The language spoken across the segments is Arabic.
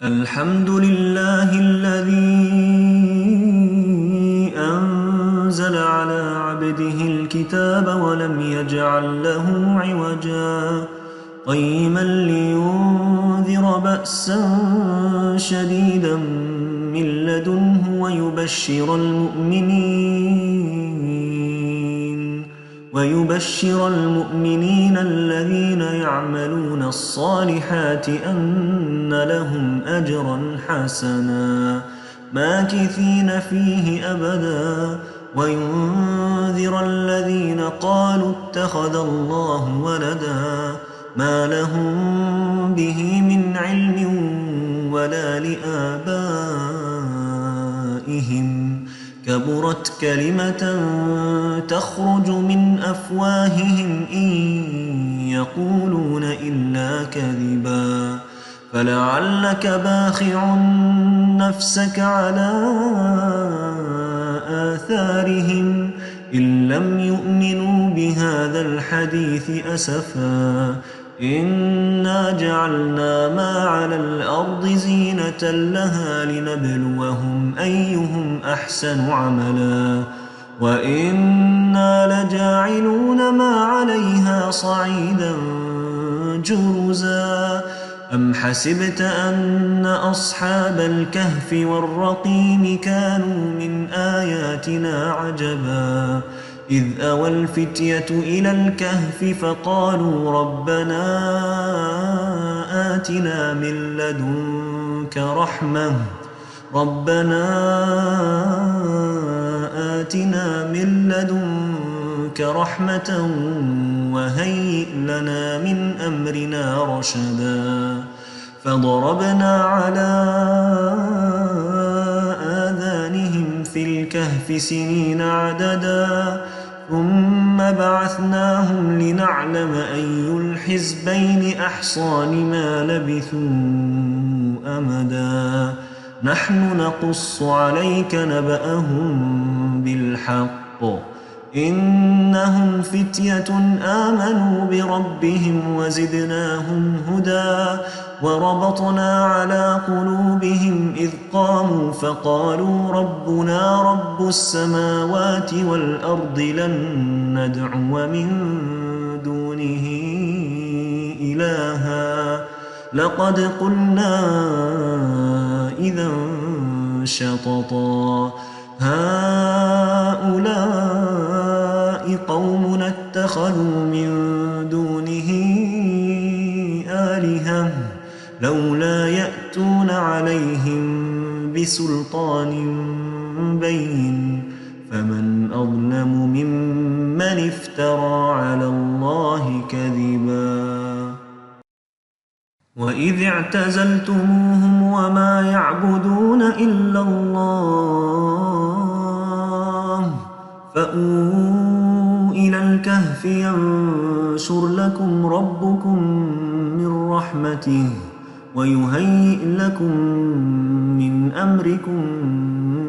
الحمد لله الذي أنزل على عبده الكتاب ولم يجعل له عوجا قيما لينذر بأسا شديدا من لدنه ويبشر المؤمنين الذين يعملون الصالحات أن لهم أجرا حسنا ماكثين فيه أبدا وينذر الذين قالوا اتخذ الله ولدا ما لهم به من علم ولا لآبائهم كبرت كلمة تخرج من أفواههم إن يقولون إلا كذبا فلعلك باخع نفسك على آثارهم إن لم يؤمنوا بهذا الحديث أسفا إنا جعلنا ما على الأرض زينة لها لنبلوهم أيهم أحسن عملا وإنا لجاعلون ما عليها صعيدا جرزا أم حسبت أن أصحاب الكهف والرقيم كانوا من آياتنا عجبا إذ أوى الفتية إلى الكهف فقالوا ربنا آتنا من لدنك رحمة وهيئ لنا من أمرنا رشدا فضربنا على آذانهم في الكهف سنين عددا ثم بعثناهم لنعلم أي الحزبين أحصى لما لبثوا أمدا نحن نقص عليك نبأهم بالحق إنهم فتية آمنوا بربهم وزدناهم هدى وربطنا على قلوبهم إذ قاموا فقالوا ربنا رب السماوات والأرض لن ندعو من دونه إلها لقد قلنا إذا شططا هؤلاء قومنا اتخذوا من دونه آلهة لولا يأتون عليهم بسلطان بين فمن أظلم ممن افترى على الله كذبا وإذ اعتزلتموهم وما يعبدون إلا الله فأووا إلى الكهف ينشر لكم ربكم من رحمته ويهيئ لكم من أمركم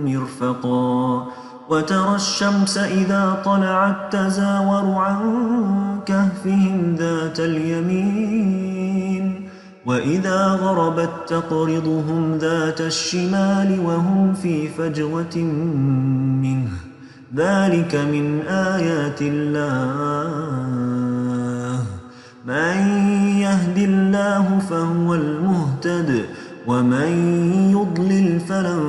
مرفقا وترى الشمس إذا طلعت تزاور عن كهفهم ذات اليمين وإذا غربت تقرضهم ذات الشمال وهم في فجوة منه ذلك من آيات الله من يهد الله فهو المهتد ومن يضلل فلن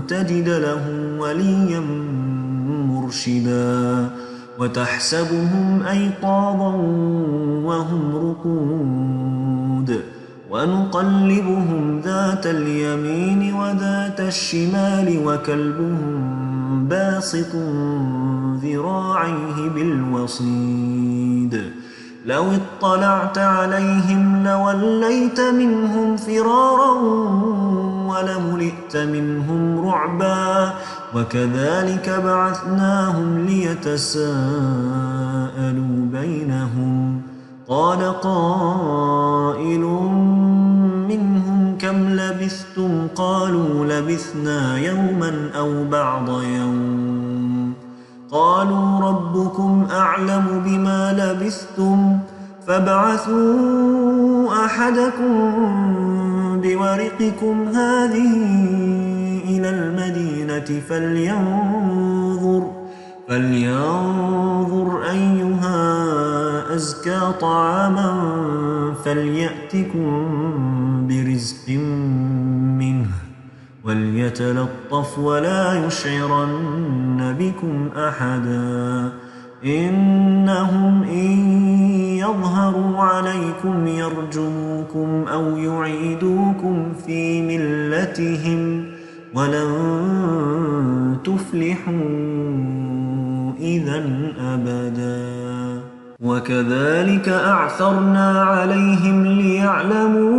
تجد له وليا مرشدا وتحسبهم أيقاظا وهم رقود ونقلبهم ذات اليمين وذات الشمال وكلبهم باسط ذراعيه بالوصيد لو اطلعت عليهم لوليت منهم فرارا ولملئت منهم رعبا وكذلك بعثناهم ليتساءلوا بينهم قال قائل منهم كم لبثتم قالوا لبثنا يوما أو بعض يوم قالوا ربكم أعلم بما لبثتم فابعثوا أحدكم بورقكم هذه إلى المدينة فلينظر أيها أزكى طعاما فليأتكم برزق منه وليتلطف ولا يشعرن بكم أحدا إنهم إن يظهروا عليكم يرجموكم أو يعيدوكم في ملتهم ولن تفلحوا إذا أبدا وكذلك أعثرنا عليهم ليعلموا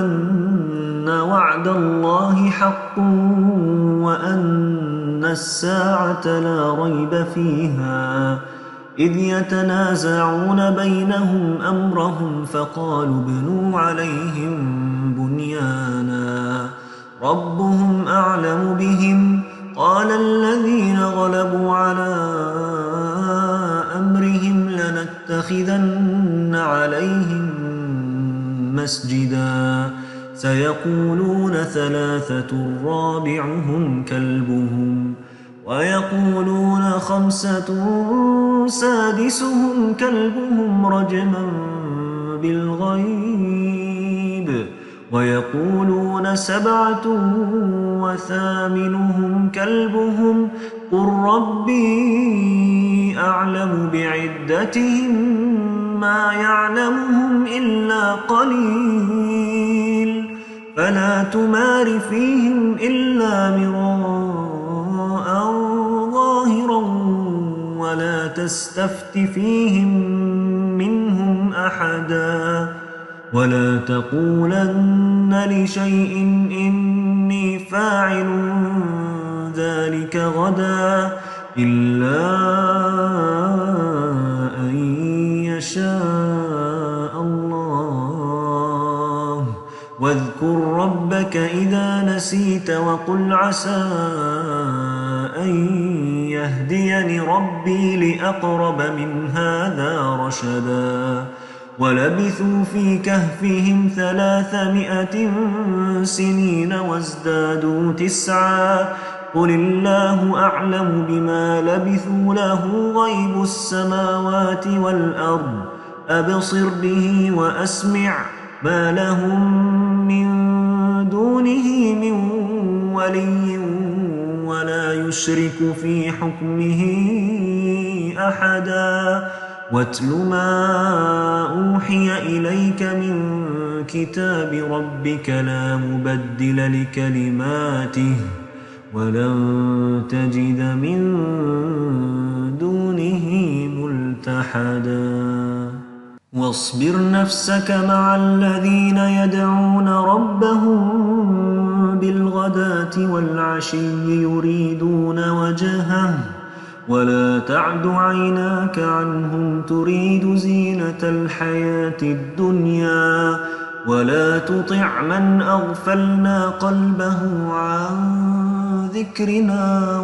أن وعد الله حق وأن الساعة لا ريب فيها إذ يتنازعون بينهم أمرهم فقالوا ابنوا عليهم بنيانا ربهم أعلم بهم قال الذين غلبوا على أمرهم لنتخذن عليهم مسجدا سيقولون ثلاثة رابعهم كلبهم ويقولون خمسة سادسهم كلبهم رجما بالغيب ويقولون سبعة وثامنهم كلبهم قل ربي أعلم بعدتهم ما يعلمهم إلا قليل فلا تمار فيهم إلا مراء ظاهرا ولا تستفت فيهم منهم أحدا ولا تقولن لشيء إني فاعل ذلك غدا إلا أن يشاء الله واذكر ربك إذا نسيت وقل عسى أن يهديني ربي لأقرب من هذا رشدا ولبثوا في كهفهم 300 سنين وازدادوا 9 قل الله أعلم بما لبثوا له غيب السماوات والأرض أبصر به وأسمع ما لهم من دونه من ولي ولا يشرك في حكمه أحدا واتل ما أوحي إليك من كتاب ربك لا مبدل لكلماته ولن تجد من دونه ملتحدا واصبر نفسك مع الذين يدعون ربهم بالغداة والعشي يريدون وجهه ولا تعد عيناك عنهم تريد زينة الحياة الدنيا ولا تطع من أغفلنا قلبه عن ذكرنا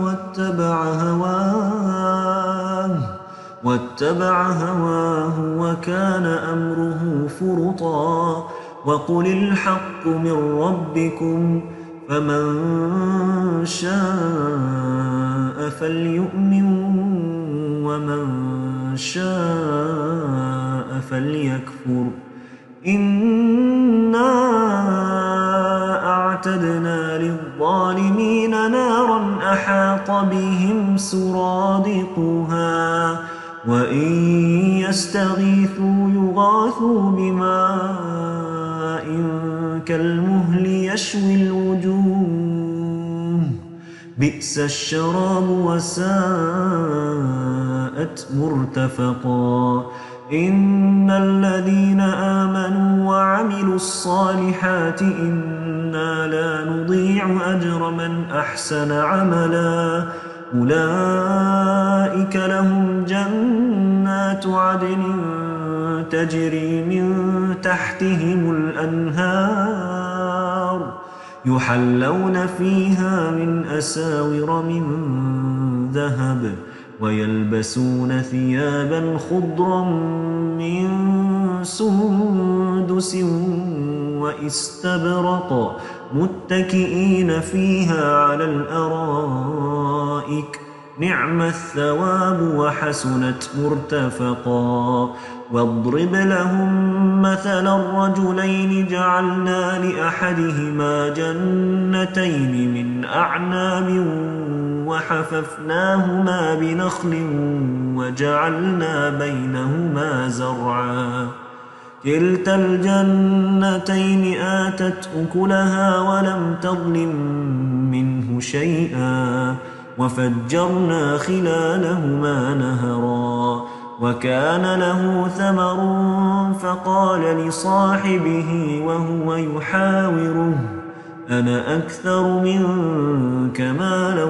واتبع هواه وكان أمره فرطا وقل الحق من ربكم فمن شاء فليؤمن ومن شاء فليكفر إنا أعتدنا للظالمين نارا أحاط بهم سرادقها وإن يستغيثوا يغاثوا بماء كالمهل يشوي الوجوه بئس الشراب وساءت مرتفقا إن الذين آمنوا وعملوا الصالحات إنا لا نضيع أجر من أحسن عملا أولئك لهم جنات عدن تجري من تحتهم الأنهار يحلون فيها من أساور من ذهب ويلبسون ثيابا خضرا من سندس واستبرق متكئين فيها على الأرائك نعم الثواب وحسنت مرتفقا واضرب لهم مثل الرجلين جعلنا لأحدهما جنتين من أعناب وحففناهما بنخل وجعلنا بينهما زرعا كلتا الجنتين آتت أكلها ولم تظلم منه شيئا وفجرنا خلالهما نهرا وكان له ثمر فقال لصاحبه وهو يحاوره أنا أكثر منك مالا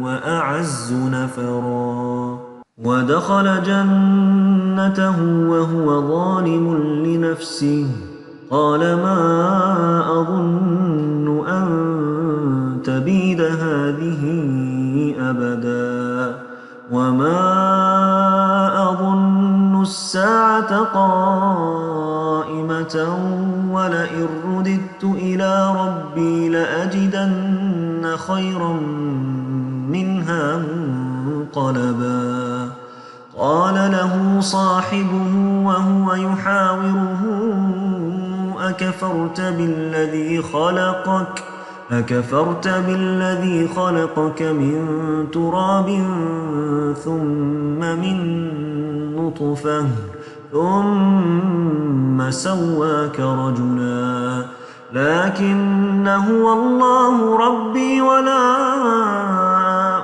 وأعز نفرا ودخل جنته وهو ظالم لنفسه قال ما أظن أن تبيد هذه أبدا وما أظن الساعة قائمة ولئن رددت إلى ربي لأجدن خيرا منها منقلبا قال له صاحبه وهو يحاوره أكفرت بالذي خلقك من تراب ثم من نطفة ثم سواك رجلا لكن هو الله ربي ولا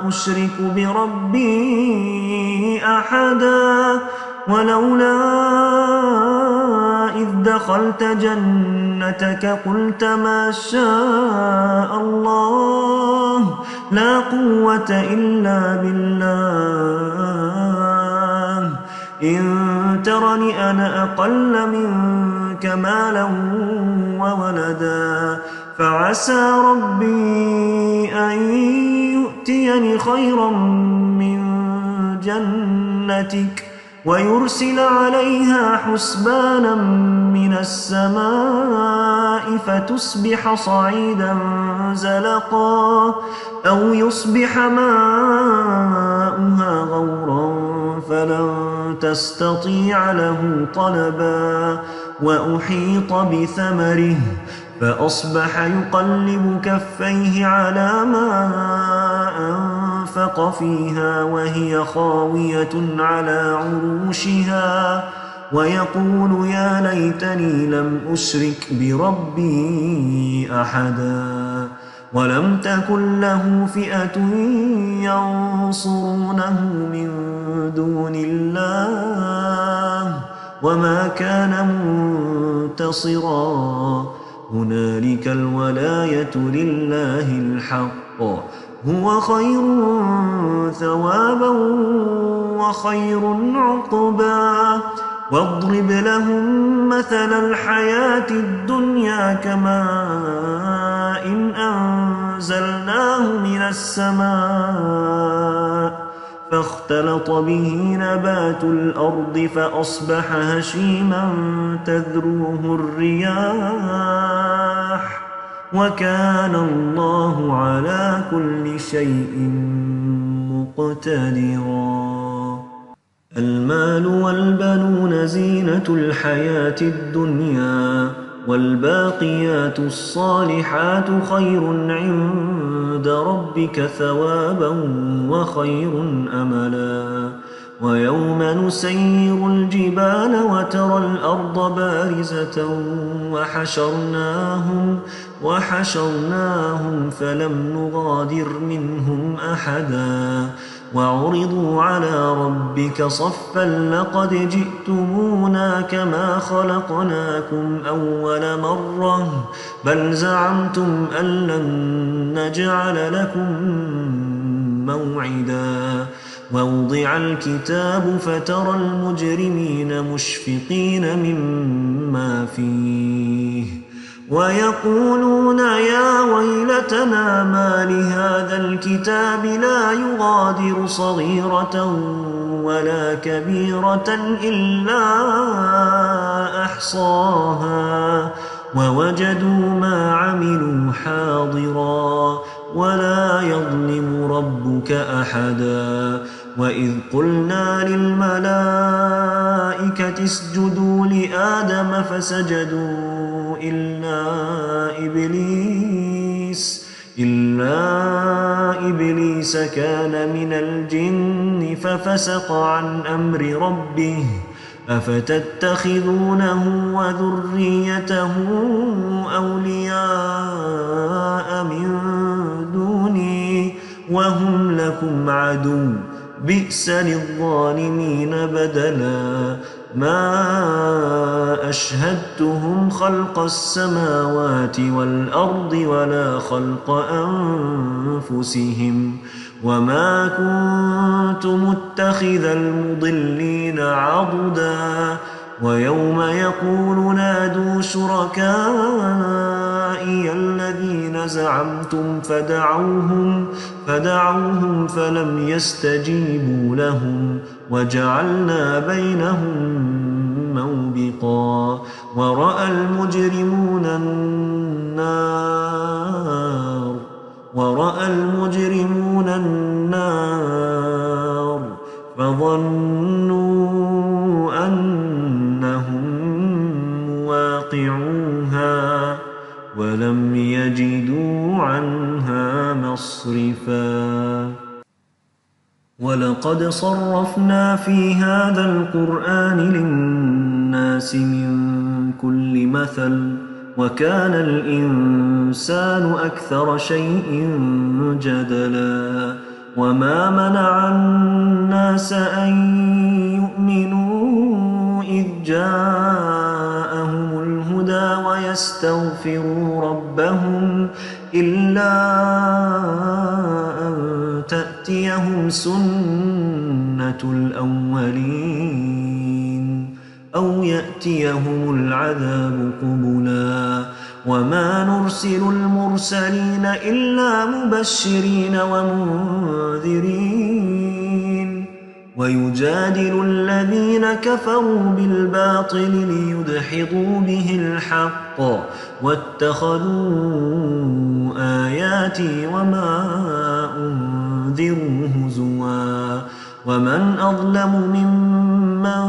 أشرك بربي أحدا ولولا إذ دخلت جنتك قلت ما شاء الله لا قوة إلا بالله إن ترني أنا أقل منك مالا وولدا فعسى ربي أن يؤتيني خيرا من جنتك ويرسل عليها حسبانا من السماء فتصبح صعيدا زلقا أو يصبح ماؤها غورا فلن تستطيع له طلبا وأحيط بثمره فأصبح يقلب كفيه على ما أنفق فيها وهي خاوية على عروشها ويقول يا ليتني لم أشرك بربي أحدا ولم تكن له فئة ينصرونه من دون الله وما كان منتصرا هنالك الولاية لله الحق هو خير ثوابا وخير عقبا واضرب لهم مثل الحياة الدنيا كماء إن أنزلناه من السماء فاختلط به نبات الأرض فأصبح هشيما تذروه الرياح وكان الله على كل شيء مقتدرا المال والبنون زينة الحياة الدنيا والباقيات الصالحات خير عند ربك ثوابا وخير أملا ويوم نسير الجبال وترى الأرض بارزة وحشرناهم فلم نغادر منهم أحدا وعرضوا على ربك صفا لقد جئتمونا كما خلقناكم أول مرة بل زعمتم أن لن نجعل لكم موعدا ووضع الكتاب فترى المجرمين مشفقين مما فيه ويقولون يا ويلتنا ما لهذا الكتاب لا يغادر صغيرة ولا كبيرة إلا أحصاها ووجدوا ما عملوا حاضرا ولا يظلم ربك أحدا. وإذ قلنا للملائكة اسجدوا لآدم فسجدوا إلا إبليس كان من الجن ففسق عن أمر ربه أفتتخذونه وذريته أولياء من دوني وهم لكم عدو بئس للظالمين بدلا. ما أشهدتهم خلق السماوات والأرض ولا خلق أنفسهم وما كنت متخذ المضلين عضدا. ويوم يقول نادوا شركائي الذين زعمتم فدعوهم فلم يستجيبوا لهم وجعلنا بينهم موبقا. ورأى المجرمون النار فظنوا أنهم مواقعوها ولم يجدوا عنها مصرفا. ولقد صرفنا في هذا القرآن للناس من كل مثل وكان الإنسان أكثر شيء جدلا. وما منع الناس أن يؤمنوا إذ جاءهم الهدى ويستغفروا ربهم إلا أن تأتيهم سنة الأولين أو يأتيهم العذاب قبلا. وما نرسل المرسلين إلا مبشرين ومنذرين ويجادل الذين كفروا بالباطل ليدحضوا به الحق واتخذوا آياتي وما أنذروا هزوا. ومن أظلم ممن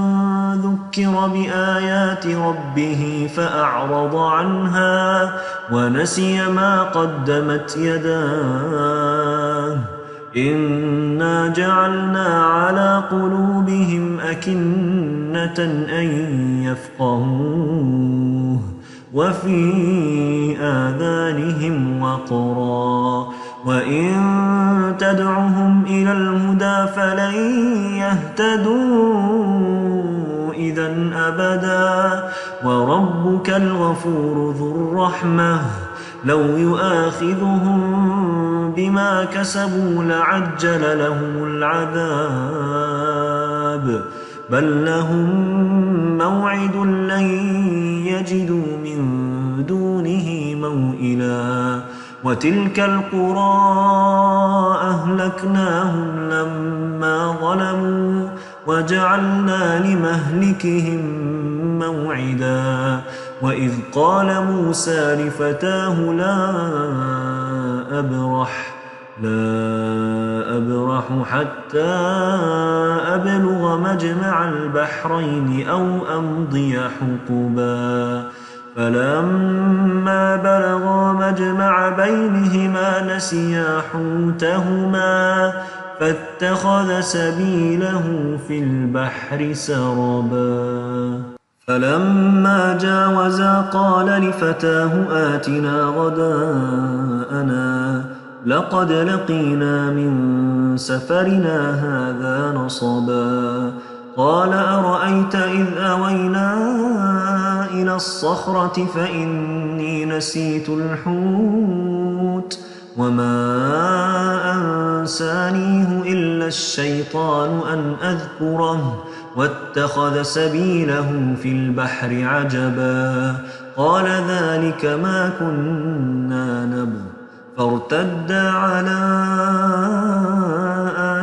ذكر بآيات ربه فأعرض عنها ونسي ما قدمت يداه إنا جعلنا على قلوبهم أكنة أن يفقهوه وفي آذانهم وقرا وإن تدعهم إلى الهدى فلن يهتدوا إذا أبدا. وربك الغفور ذو الرحمة لو يؤاخذهم بما كسبوا لعجل لهم العذاب بل لهم موعد لن يجدوا من دونه موئلا. وتلك القرى أهلكناهم لما ظلموا وجعلنا لمهلكهم موعدا. وإذ قال موسى لفتاه لا أبرح حتى أبلغ مجمع البحرين أو أمضي حقبا. فلما بلغا مجمع بينهما نسيا حوتهما فاتخذ سبيله في البحر سربا. فلما جاوزا قال لفتاه آتنا غداءنا لقد لقينا من سفرنا هذا نصبا. قال أرأيت إذ أوينا إلى الصخرة فإني نسيت الحوت وما أنسانيه إلا الشيطان أن أذكره واتخذ سبيله في البحر عجبا. قال ذلك ما كنا نبغ فارتدا على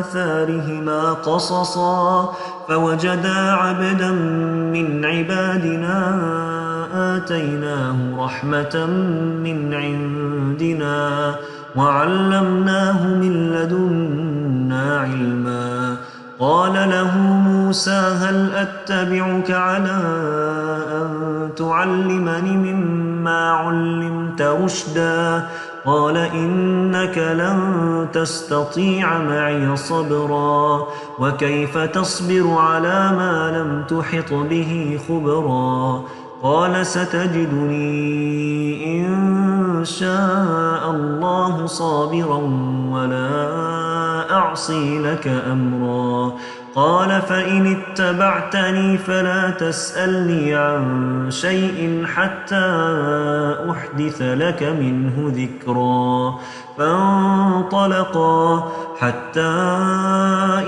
آثارهما قصصا فوجدا عبدا من عبادنا آتيناه رحمة من عندنا وعلمناه من لدنا علما قال له موسى هل أتبعك على أن تعلمني مما علمت رشدا قال إنك لن تستطيع معي صبرا وكيف تصبر على ما لم تحط به خبرا قال ستجدني إن شاء الله صابرا ولا أعصي لك أمرا قال فإن اتبعتني فلا تسألني عن شيء حتى أحدث لك منه ذكرا فانطلقا حتى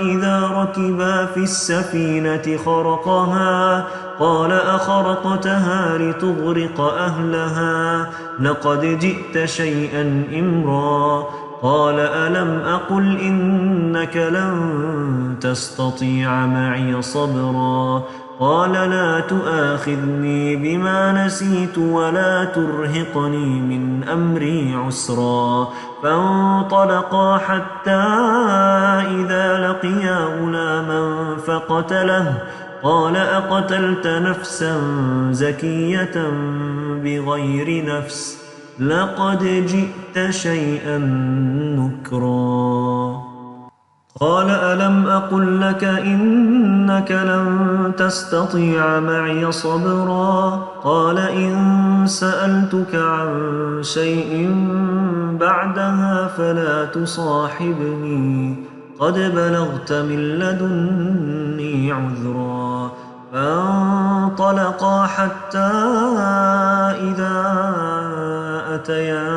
إذا ركبا في السفينة خرقها قال أخرقتها لتغرق أهلها لقد جئت شيئا إمرا قال ألم أقل إنك لن تستطيع معي صبرا قال لا تؤاخذني بما نسيت ولا ترهقني من أمري عسرا فانطلقا حتى إذا لقيا غلاما فقتله قال أقتلت نفسا زكية بغير نفس لقد جئت شيئا نكرا قال ألم أقل لك إنك لن تستطيع معي صبرا قال إن سألتك عن شيء بعدها فلا تصاحبني قد بلغت من لدني عذرا فانطلقا حتى إذا أتيا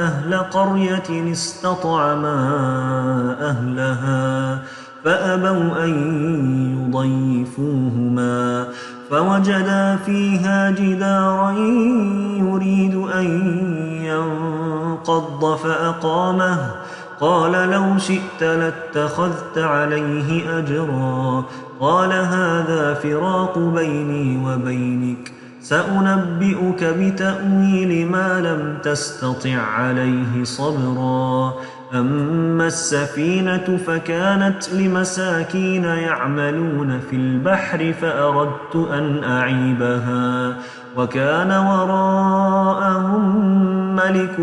أهل قرية استطعما أهلها فأبوا أن يضيفوهما فوجدا فيها جدارا يريد أن ينقض فأقامه قال لو شئت لاتخذت عليه أجرا قال هذا فراق بيني وبينك سأنبئك بتأويل ما لم تستطع عليه صبرا أما السفينة فكانت لمساكين يعملون في البحر فأردت أن أعيبها وكان وراءهم ملك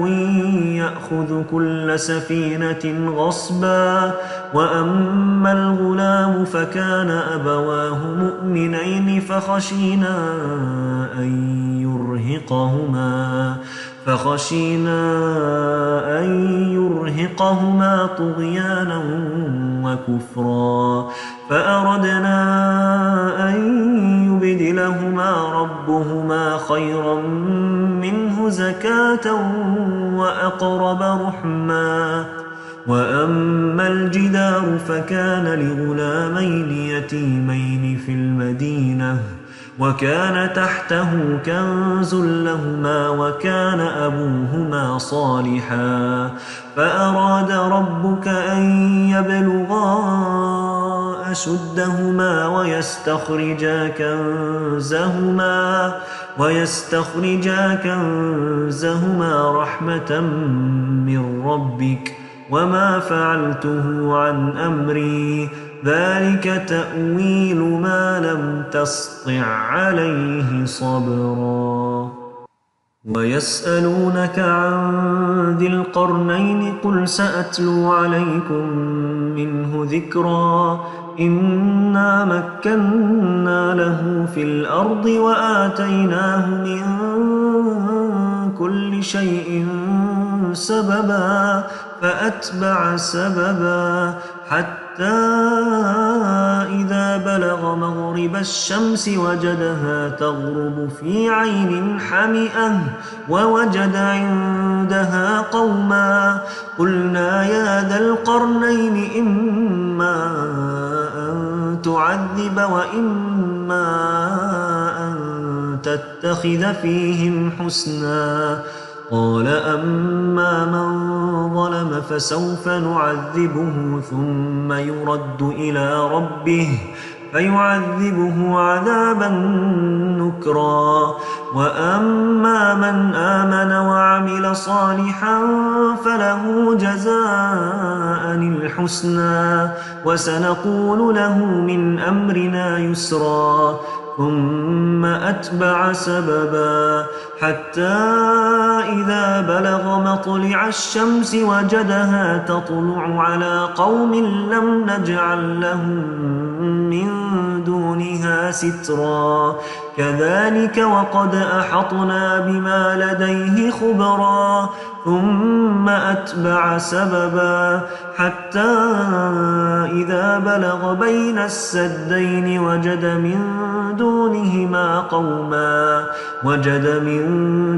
يأخذ كل سفينة غصبا وأما الغلام فكان أبواه مؤمنين فخشينا أن يرهقهما طغيانا وكفرا فأردنا أن يبدلهما ربهما خيرا منه زكاة وأقرب رحما وأما الجدار فكان لغلامين يتيمين في المدينة وكان تحته كنز لهما وكان أبوهما صالحا فأراد ربك أن يبلغا أشدهما ويستخرجا كنزهما رحمة من ربك وما فعلته عن أمري ذلك تأويل ما لم تسطع عليه صبرا ويسألونك عن ذي القرنين قل سأتلو عليكم منه ذكرا إنا مكنا له في الأرض وآتيناه من كل شيء سببا فأتبع سببا حتى إذا بلغ مغرب الشمس وجدها تغرب في عين حمئة ووجد عندها قوما قلنا يا ذا القرنين إما أن تعذب وإما أن تتخذ فيهم حسنا. قال أما من ظلم فسوف نعذبه ثم يرد إلى ربه فيعذبه عذابا نكرا. وأما من آمن وعمل صالحا فله جزاء الحسنى وسنقول له من أمرنا يسرا. ثم أتبع سببا حتى إذا بلغ مطلع الشمس وجدها تطلع على قوم لم نجعل لهم من دونها سترا. كذلك وقد أحطنا بما لديه خبرا. ثم أتبع سببا حتى إذا بلغ بين السدين وجد من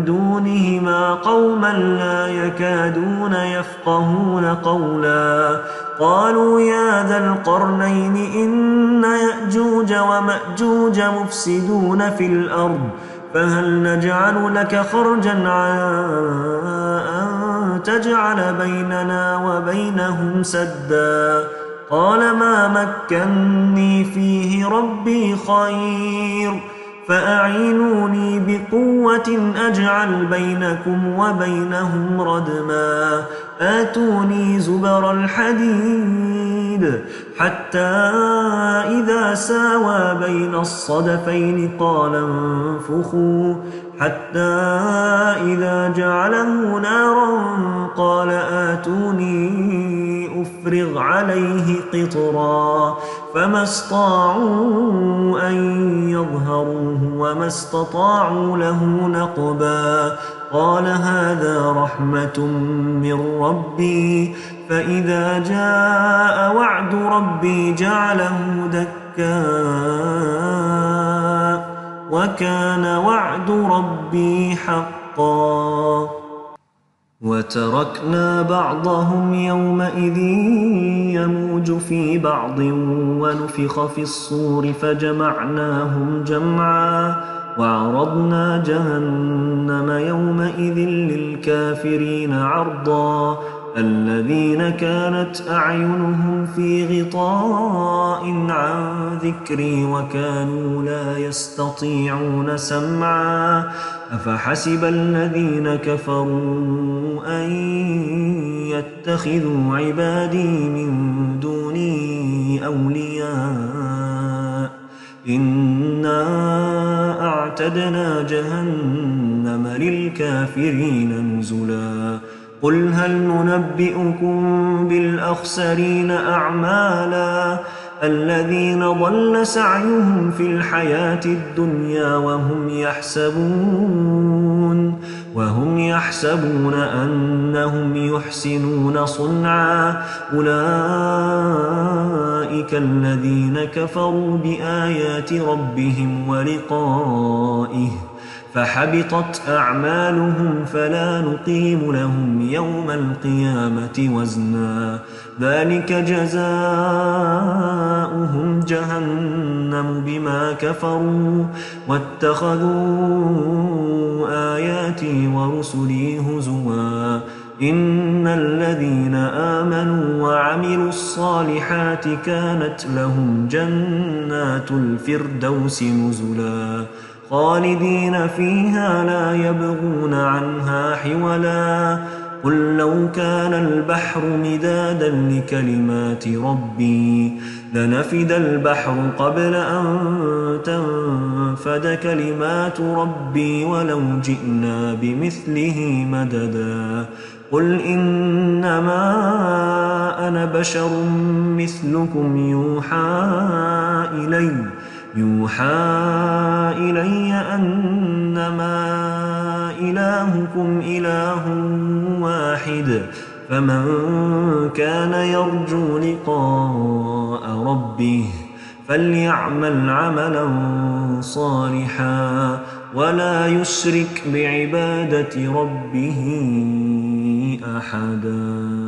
دونهما قوما لا يكادون يفقهون قولا. قالوا يا ذا القرنين إن يأجوج ومأجوج مفسدون في الأرض فهل نجعل لك خرجا على أن تجعل بيننا وبينهم سدا. قال ما مكني فيه ربي خير فأعينوني بقوة أجعل بينكم وبينهم ردما. آتوني زبر الحديد حتى إذا ساوى بين الصدفين قال انفخوا حتى إذا جعله نارا قال آتوني أفرغ عليه قطرا. فما استطاعوا أن يظهروه وما استطاعوا له نقبا. قال هذا رحمة من ربي فإذا جاء وعد ربي جعله دكا وكان وعد ربي حقا. وتركنا بعضهم يومئذ يموج في بعض ونفخ في الصور فجمعناهم جمعا. وعرضنا جهنم يومئذ للكافرين عرضا. الذين كانت أعينهم في غطاء عن ذكري وكانوا لا يستطيعون سمعا. أفحسب الذين كفروا أن يتخذوا عبادي من دوني أولياء إنا أعتدنا جهنم للكافرين نزلا. قل هل ننبئكم بالأخسرين أعمالا الذين ضل سعيهم في الحياة الدنيا وهم يحسبون أنهم يحسنون صنعا. أولئك الذين كفروا بآيات ربهم ولقائه فحبطت أعمالهم فلا نقيم لهم يوم القيامة وزنا. ذلك جزاؤهم جهنم بما كفروا واتخذوا آياتي ورسلي هزوا. إن الذين آمنوا وعملوا الصالحات كانت لهم جنات الفردوس نزلا خالدين فيها لا يبغون عنها حولا. قل لو كان البحر مدادا لكلمات ربي لنفد البحر قبل أن تنفد كلمات ربي ولو جئنا بمثله مددا. قل إنما أنا بشر مثلكم يوحى إلي أنما إلهكم إله واحد. فمن كان يرجو لقاء ربه فليعمل عملا صالحا ولا يشرك بعبادة ربه أحدا.